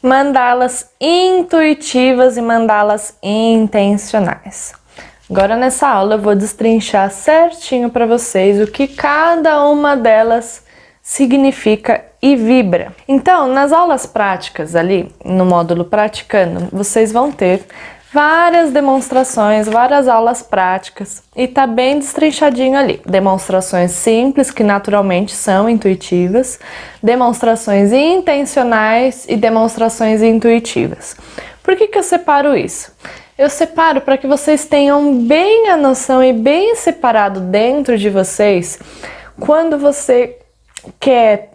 mandalas intuitivas e mandalas intencionais. Agora nessa aula eu vou destrinchar certinho para vocês o que cada uma delas significa e vibra. Então, nas aulas práticas ali, no módulo praticando, vocês vão ter várias demonstrações, várias aulas práticas e tá bem destrinchadinho ali. Demonstrações simples, que naturalmente são intuitivas, demonstrações intencionais e demonstrações intuitivas. Por que eu separo isso? Eu separo para que vocês tenham bem a noção e bem separado dentro de vocês quando você quer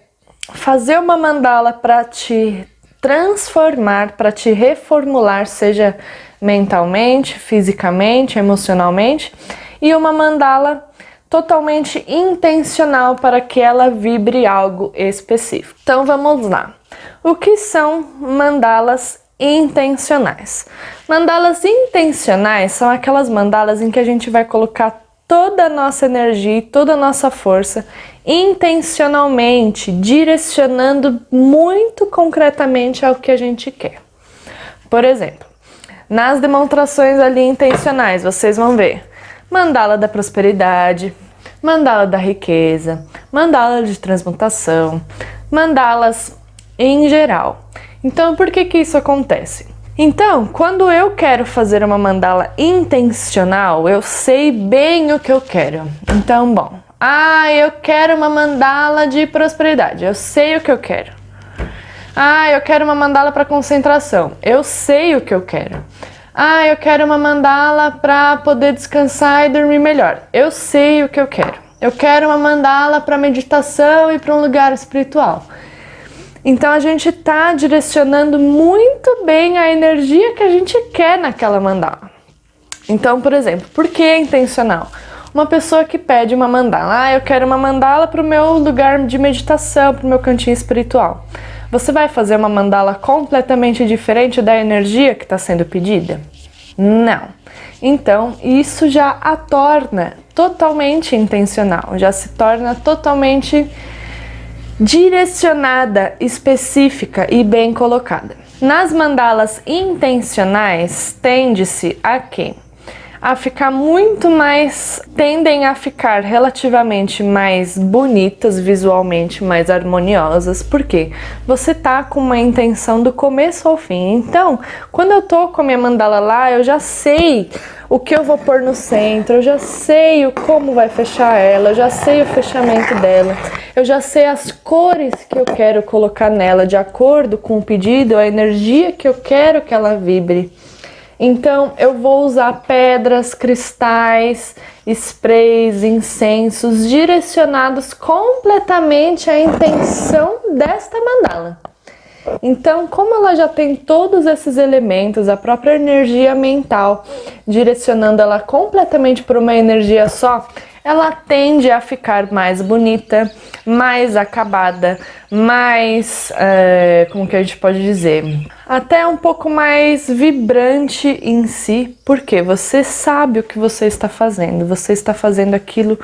fazer uma mandala para te transformar, para te reformular, seja mentalmente, fisicamente, emocionalmente, e uma mandala totalmente intencional para que ela vibre algo específico. Então vamos lá. O que são mandalas intencionais? Mandalas intencionais são aquelas mandalas em que a gente vai colocar toda a nossa energia e toda a nossa força intencionalmente, direcionando muito concretamente ao que a gente quer. Por exemplo, nas demonstrações ali intencionais, vocês vão ver mandala da prosperidade, mandala da riqueza, mandala de transmutação, mandalas em geral. Então, por que isso acontece? Então, quando eu quero fazer uma mandala intencional, eu sei bem o que eu quero. Então, bom, eu quero uma mandala de prosperidade, eu sei o que eu quero. Eu quero uma mandala para concentração, eu sei o que eu quero. Eu quero uma mandala para poder descansar e dormir melhor, eu sei o que eu quero. Eu quero uma mandala para meditação e para um lugar espiritual. Então a gente está direcionando muito bem a energia que a gente quer naquela mandala. Então, por exemplo, por que é intencional? Uma pessoa que pede uma mandala, eu quero uma mandala para o meu lugar de meditação, para o meu cantinho espiritual. Você vai fazer uma mandala completamente diferente da energia que está sendo pedida? Não. Então, isso já a torna totalmente intencional, já se torna totalmente direcionada, específica e bem colocada. Nas mandalas intencionais, tende-se a quê? A ficar muito mais, tendem a ficar relativamente mais bonitas visualmente, mais harmoniosas, porque você tá com uma intenção do começo ao fim. Então, quando eu tô com a minha mandala lá, eu já sei o que eu vou pôr no centro, eu já sei como vai fechar ela, eu já sei o fechamento dela, eu já sei as cores que eu quero colocar nela, de acordo com o pedido, a energia que eu quero que ela vibre. Então, eu vou usar pedras, cristais, sprays, incensos direcionados completamente à intenção desta mandala. Então, como ela já tem todos esses elementos, a própria energia mental, direcionando ela completamente para uma energia só, ela tende a ficar mais bonita, mais acabada, mais, como que a gente pode dizer, até um pouco mais vibrante em si, porque você sabe o que você está fazendo aquilo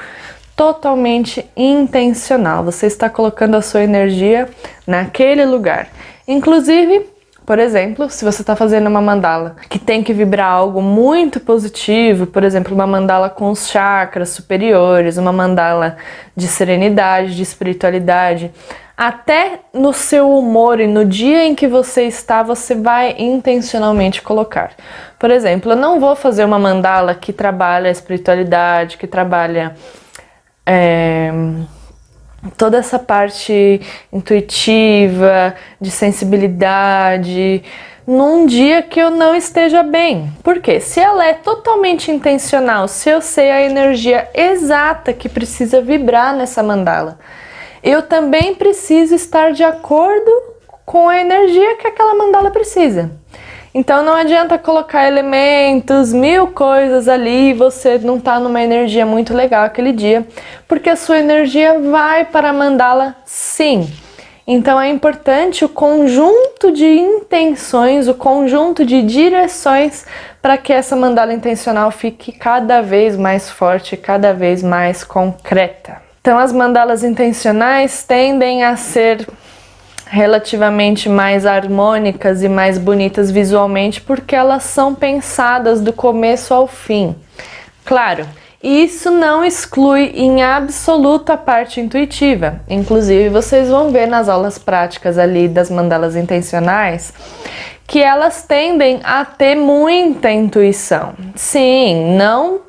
totalmente intencional, você está colocando a sua energia naquele lugar. Inclusive, por exemplo, se você está fazendo uma mandala que tem que vibrar algo muito positivo, por exemplo, uma mandala com os chakras superiores, uma mandala de serenidade, de espiritualidade, até no seu humor e no dia em que você está, você vai intencionalmente colocar. Por exemplo, eu não vou fazer uma mandala que trabalha a espiritualidade, que trabalha toda essa parte intuitiva, de sensibilidade, num dia que eu não esteja bem. Por quê? Se ela é totalmente intencional, se eu sei a energia exata que precisa vibrar nessa mandala, eu também preciso estar de acordo com a energia que aquela mandala precisa. Então não adianta colocar elementos, 1000 coisas ali e você não tá numa energia muito legal aquele dia, porque a sua energia vai para a mandala sim. Então é importante o conjunto de intenções, o conjunto de direções para que essa mandala intencional fique cada vez mais forte, cada vez mais concreta. Então as mandalas intencionais tendem a ser relativamente mais harmônicas e mais bonitas visualmente, porque elas são pensadas do começo ao fim. Claro, isso não exclui em absoluto a parte intuitiva. Inclusive, vocês vão ver nas aulas práticas ali das mandalas intencionais que elas tendem a ter muita intuição. Sim, não,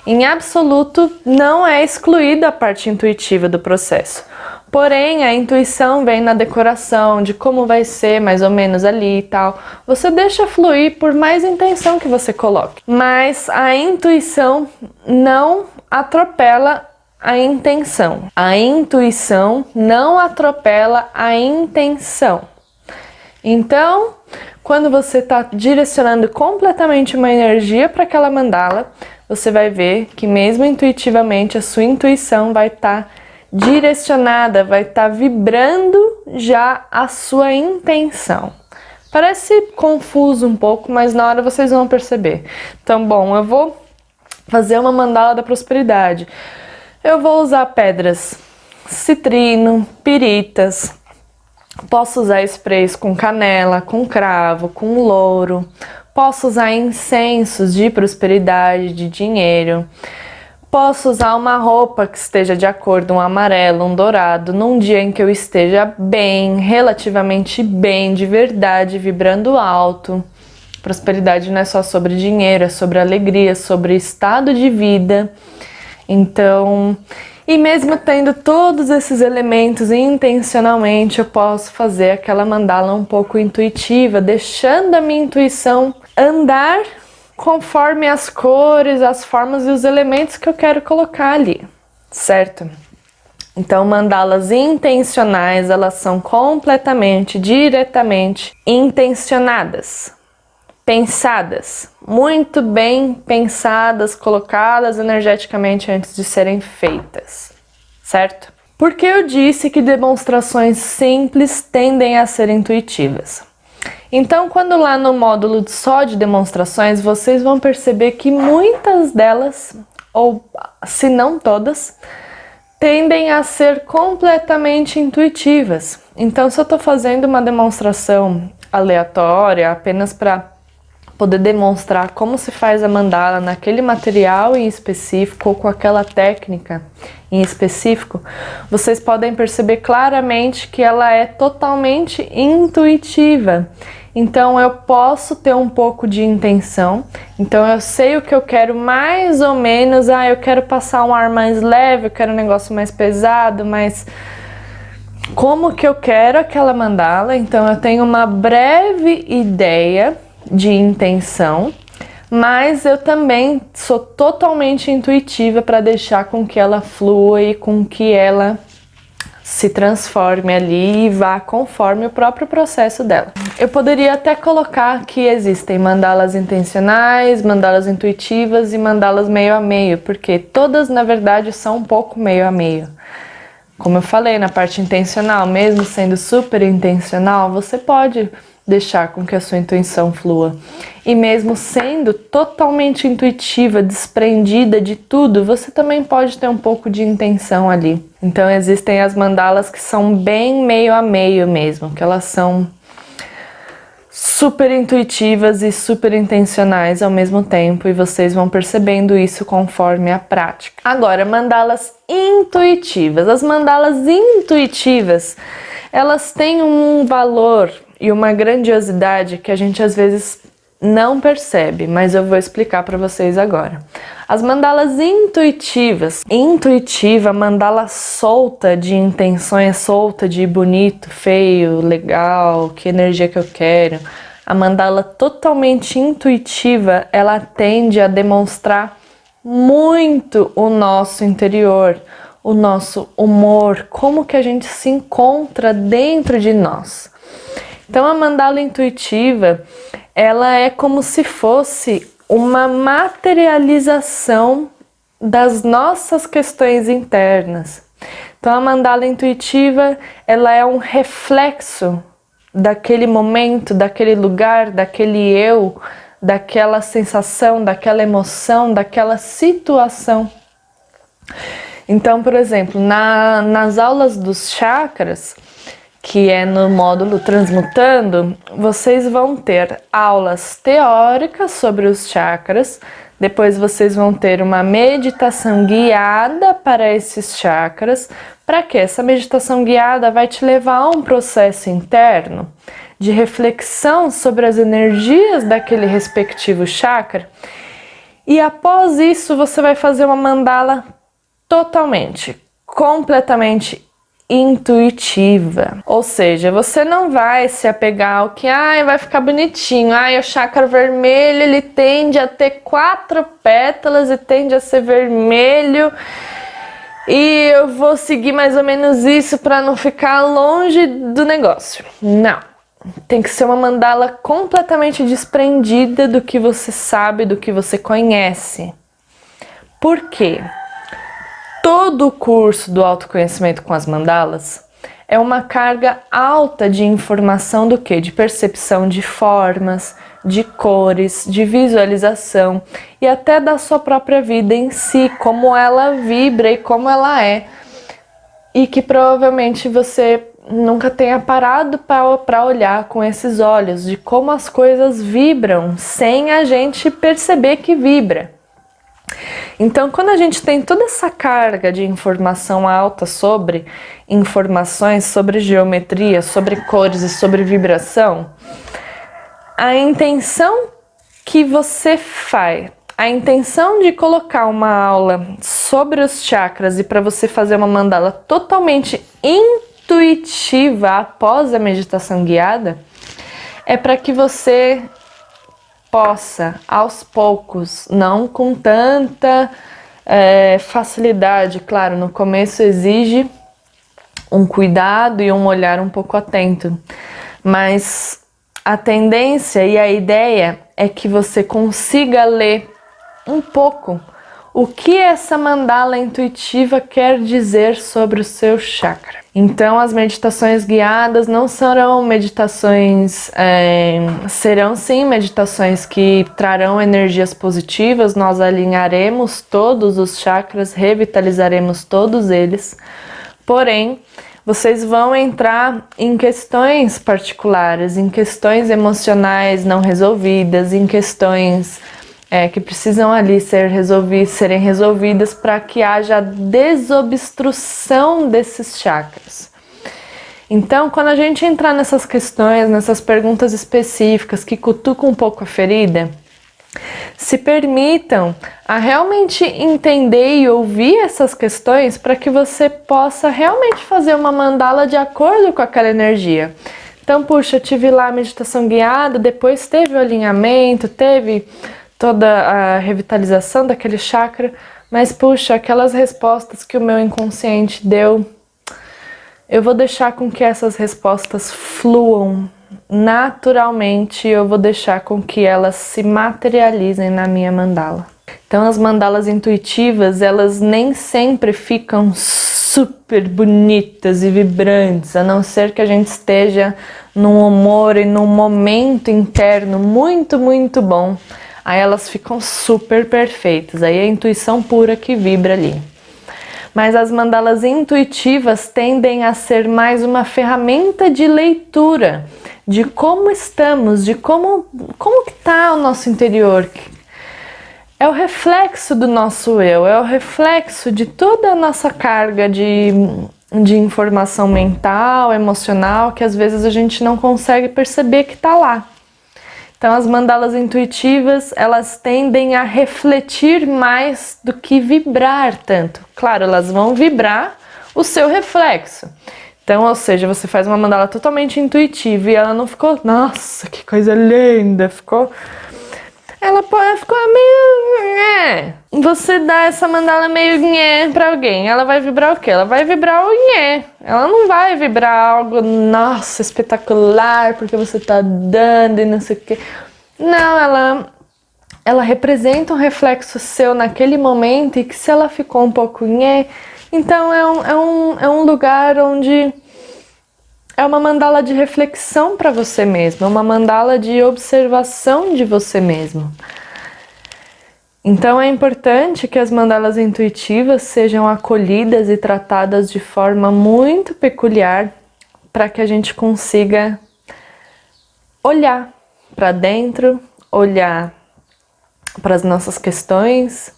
em absoluto não é excluída a parte intuitiva do processo. Porém, a intuição vem na decoração, de como vai ser mais ou menos ali e tal. Você deixa fluir por mais intenção que você coloque. Mas a intuição não atropela a intenção. A intuição não atropela a intenção. Então, quando você está direcionando completamente uma energia para aquela mandala, você vai ver que mesmo intuitivamente a sua intuição vai estar direcionada, vai estar vibrando já a sua intenção. Parece confuso um pouco, mas na hora vocês vão perceber. Então, bom, eu vou fazer uma mandala da prosperidade. Eu vou usar pedras citrino, piritas. Posso usar sprays com canela, com cravo, com louro. Posso usar incensos de prosperidade, de dinheiro. Posso usar uma roupa que esteja de acordo, um amarelo, um dourado, num dia em que eu esteja bem, relativamente bem, de verdade, vibrando alto. Prosperidade não é só sobre dinheiro, é sobre alegria, sobre estado de vida. Então, e mesmo tendo todos esses elementos intencionalmente, eu posso fazer aquela mandala um pouco intuitiva, deixando a minha intuição andar conforme as cores, as formas e os elementos que eu quero colocar ali, certo? Então, mandalas intencionais, elas são completamente, diretamente intencionadas, pensadas, muito bem pensadas, colocadas energeticamente antes de serem feitas, certo? Porque eu disse que demonstrações simples tendem a ser intuitivas. Então, quando lá no módulo só de demonstrações, vocês vão perceber que muitas delas, ou se não todas, tendem a ser completamente intuitivas. Então, se eu estou fazendo uma demonstração aleatória, apenas para poder demonstrar como se faz a mandala naquele material em específico ou com aquela técnica em específico, vocês podem perceber claramente que ela é totalmente intuitiva. Então eu posso ter um pouco de intenção, então eu sei o que eu quero mais ou menos, eu quero passar um ar mais leve, eu quero um negócio mais pesado, mas como que eu quero aquela mandala, então eu tenho uma breve ideia de intenção, mas eu também sou totalmente intuitiva para deixar com que ela flua e com que ela se transforme ali e vá conforme o próprio processo dela. Eu poderia até colocar que existem mandalas intencionais, mandalas intuitivas e mandalas meio a meio, porque todas na verdade são um pouco meio a meio. Como eu falei, na parte intencional, mesmo sendo super intencional, você pode deixar com que a sua intuição flua. E mesmo sendo totalmente intuitiva, desprendida de tudo, você também pode ter um pouco de intenção ali. Então existem as mandalas que são bem meio a meio mesmo, que elas são super intuitivas e super intencionais ao mesmo tempo, e vocês vão percebendo isso conforme a prática. Agora, mandalas intuitivas. As mandalas intuitivas, elas têm um valor e uma grandiosidade que a gente às vezes não percebe, mas eu vou explicar para vocês agora. As mandalas intuitivas, intuitiva, mandala solta de intenções, solta de bonito, feio, legal, que energia que eu quero. A mandala totalmente intuitiva, ela tende a demonstrar muito o nosso interior, o nosso humor, como que a gente se encontra dentro de nós. Então a mandala intuitiva, ela é como se fosse uma materialização das nossas questões internas. Então a mandala intuitiva, ela é um reflexo daquele momento, daquele lugar, daquele eu, daquela sensação, daquela emoção, daquela situação. Então, por exemplo, nas aulas dos chakras, que é no módulo Transmutando, vocês vão ter aulas teóricas sobre os chakras, depois vocês vão ter uma meditação guiada para esses chakras. Para quê? Essa meditação guiada vai te levar a um processo interno de reflexão sobre as energias daquele respectivo chakra. E após isso, você vai fazer uma mandala completamente intuitiva. Ou seja, você não vai se apegar ao que vai ficar bonitinho. O chakra vermelho, ele tende a ter 4 pétalas e tende a ser vermelho. E eu vou seguir mais ou menos isso para não ficar longe do negócio. Não. Tem que ser uma mandala completamente desprendida do que você sabe, do que você conhece. Por quê? Todo o curso do autoconhecimento com as mandalas é uma carga alta de informação do quê? De percepção de formas, de cores, de visualização e até da sua própria vida em si, como ela vibra e como ela é. E que provavelmente você nunca tenha parado para olhar com esses olhos de como as coisas vibram sem a gente perceber que vibra. Então, quando a gente tem toda essa carga de informação alta sobre informações, sobre geometria, sobre cores e sobre vibração, a intenção que você faz, a intenção de colocar uma aula sobre os chakras e para você fazer uma mandala totalmente intuitiva após a meditação guiada, é para que você possa, aos poucos, não com tanta facilidade, claro, no começo exige um cuidado e um olhar um pouco atento, mas a tendência e a ideia é que você consiga ler um pouco o que essa mandala intuitiva quer dizer sobre o seu chakra. Então, as meditações guiadas não serão meditações, serão sim meditações que trarão energias positivas, nós alinharemos todos os chakras, revitalizaremos todos eles, porém, vocês vão entrar em questões particulares, em questões emocionais não resolvidas, em questões que precisam ali serem resolvidas para que haja desobstrução desses chakras. Então, quando a gente entrar nessas questões, nessas perguntas específicas que cutucam um pouco a ferida, se permitam a realmente entender e ouvir essas questões para que você possa realmente fazer uma mandala de acordo com aquela energia. Então, puxa, eu tive lá a meditação guiada, depois teve o alinhamento, teve toda a revitalização daquele chakra, mas puxa, aquelas respostas que o meu inconsciente deu, eu vou deixar com que essas respostas fluam naturalmente, eu vou deixar com que elas se materializem na minha mandala. Então as mandalas intuitivas, elas nem sempre ficam super bonitas e vibrantes, a não ser que a gente esteja num humor e num momento interno muito, muito bom. Aí elas ficam super perfeitas, aí é a intuição pura que vibra ali. Mas as mandalas intuitivas tendem a ser mais uma ferramenta de leitura, de como estamos, de como que está o nosso interior. É o reflexo do nosso eu, é o reflexo de toda a nossa carga de informação mental, emocional, que às vezes a gente não consegue perceber que está lá. Então as mandalas intuitivas, elas tendem a refletir mais do que vibrar tanto. Claro, elas vão vibrar o seu reflexo. Então, ou seja, você faz uma mandala totalmente intuitiva e ela não ficou, nossa, que coisa linda, ela ficou meio... Você dá essa mandala meio pra alguém, ela vai vibrar o quê? Ela vai vibrar o ela não vai vibrar algo, nossa, espetacular, porque você tá dando e não sei o quê. Não, ela representa um reflexo seu naquele momento e que se ela ficou um pouco então é um lugar onde é uma mandala de reflexão para você mesmo, é uma mandala de observação de você mesmo. Então é importante que as mandalas intuitivas sejam acolhidas e tratadas de forma muito peculiar, para que a gente consiga olhar para dentro, olhar para as nossas questões.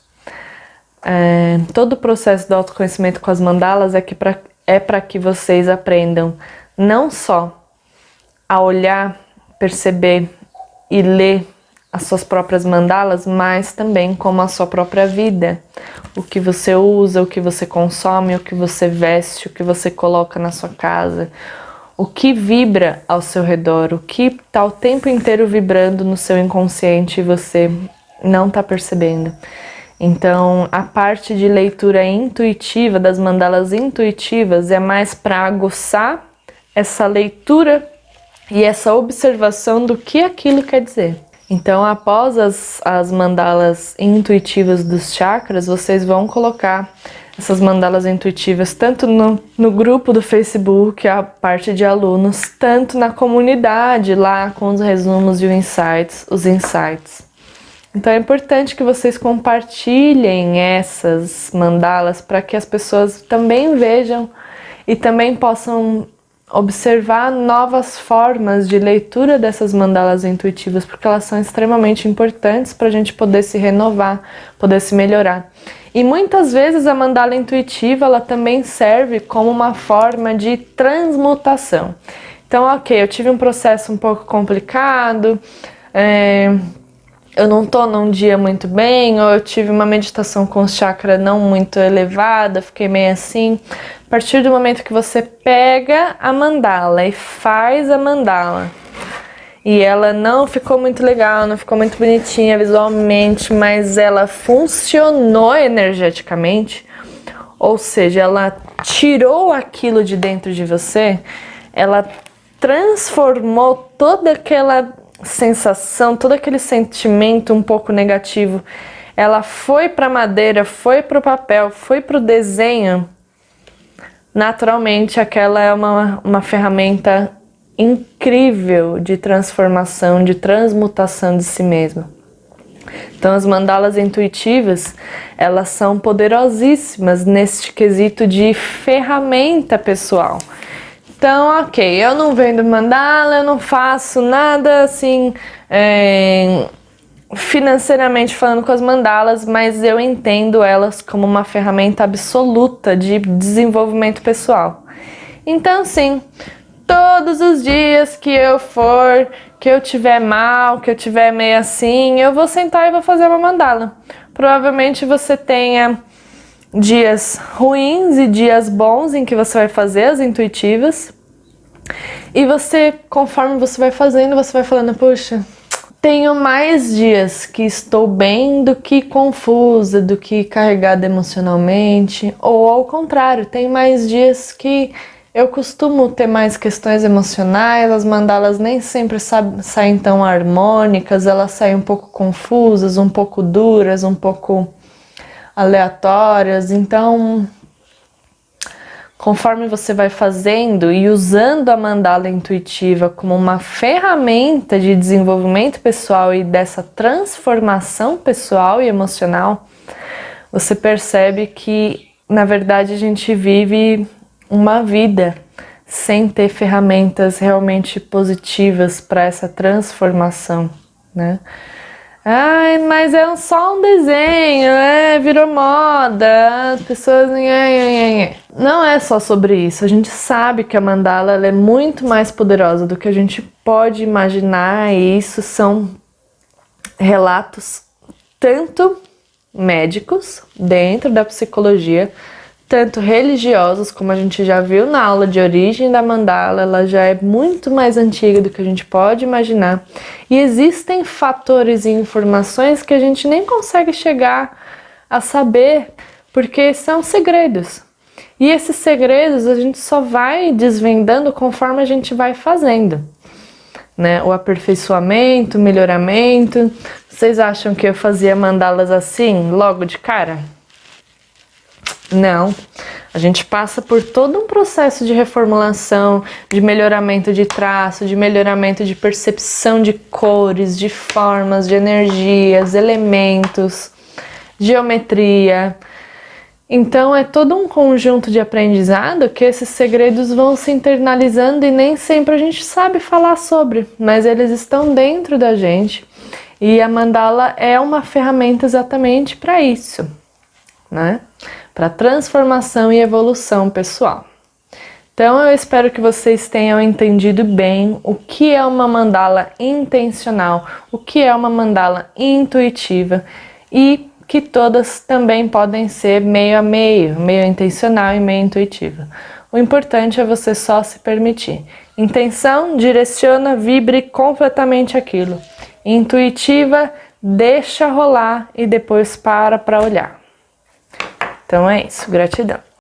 Todo o processo do autoconhecimento com as mandalas é para que vocês aprendam não só a olhar, perceber e ler as suas próprias mandalas, mas também como a sua própria vida, o que você usa, o que você consome, o que você veste, o que você coloca na sua casa, o que vibra ao seu redor, o que está o tempo inteiro vibrando no seu inconsciente e você não está percebendo. Então, a parte de leitura intuitiva, das mandalas intuitivas, é mais para aguçar essa leitura e essa observação do que aquilo quer dizer. Então, após as mandalas intuitivas dos chakras, vocês vão colocar essas mandalas intuitivas tanto no grupo do Facebook, a parte de alunos, tanto na comunidade lá com os resumos e os insights. Então é importante que vocês compartilhem essas mandalas para que as pessoas também vejam e também possam observar novas formas de leitura dessas mandalas intuitivas, porque elas são extremamente importantes para a gente poder se renovar, poder se melhorar. E muitas vezes a mandala intuitiva ela também serve como uma forma de transmutação. Então, ok, eu tive um processo um pouco complicado, eu não tô num dia muito bem, ou eu tive uma meditação com o chakra não muito elevada, fiquei meio assim. A partir do momento que você pega a mandala e faz a mandala, e ela não ficou muito legal, não ficou muito bonitinha visualmente, mas ela funcionou energeticamente, ou seja, ela tirou aquilo de dentro de você, ela transformou toda aquela sensação, todo aquele sentimento um pouco negativo, ela foi para a madeira, foi para o papel, foi para o desenho. Naturalmente, aquela é uma ferramenta incrível de transformação, de transmutação de si mesma. Então, as mandalas intuitivas, elas são poderosíssimas neste quesito de ferramenta pessoal. Então, ok, eu não vendo mandala, eu não faço nada assim financeiramente falando com as mandalas, mas eu entendo elas como uma ferramenta absoluta de desenvolvimento pessoal. Então, sim, todos os dias que eu tiver mal, que eu tiver meio assim, eu vou sentar e vou fazer uma mandala. Provavelmente você tenha dias ruins e dias bons em que você vai fazer as intuitivas. E você, conforme você vai fazendo, você vai falando, puxa, tenho mais dias que estou bem do que confusa, do que carregada emocionalmente. Ou ao contrário, tem mais dias que eu costumo ter mais questões emocionais, as mandalas nem sempre saem tão harmônicas, elas saem um pouco confusas, um pouco duras, um pouco aleatórias. Então, conforme você vai fazendo e usando a mandala intuitiva como uma ferramenta de desenvolvimento pessoal e dessa transformação pessoal e emocional, você percebe que, na verdade, a gente vive uma vida sem ter ferramentas realmente positivas para essa transformação, né? Ai, mas é só um desenho, virou moda, as pessoas... Não é só sobre isso, a gente sabe que a mandala ela é muito mais poderosa do que a gente pode imaginar, e isso são relatos tanto médicos, dentro da psicologia, tanto religiosos, como a gente já viu na aula de origem da mandala, ela já é muito mais antiga do que a gente pode imaginar. E existem fatores e informações que a gente nem consegue chegar a saber, porque são segredos. E esses segredos a gente só vai desvendando conforme a gente vai fazendo, né? O aperfeiçoamento, o melhoramento. Vocês acham que eu fazia mandalas assim, logo de cara? Não, a gente passa por todo um processo de reformulação, de melhoramento de traço, de melhoramento de percepção de cores, de formas, de energias, elementos, geometria. Então é todo um conjunto de aprendizado que esses segredos vão se internalizando e nem sempre a gente sabe falar sobre, mas eles estão dentro da gente e a mandala é uma ferramenta exatamente para isso, né? Para transformação e evolução pessoal. Então eu espero que vocês tenham entendido bem o que é uma mandala intencional, o que é uma mandala intuitiva e que todas também podem ser meio a meio, meio intencional e meio intuitiva. O importante é você só se permitir. Intenção, direciona, vibre completamente aquilo. Intuitiva, deixa rolar e depois para olhar. Então é isso, gratidão.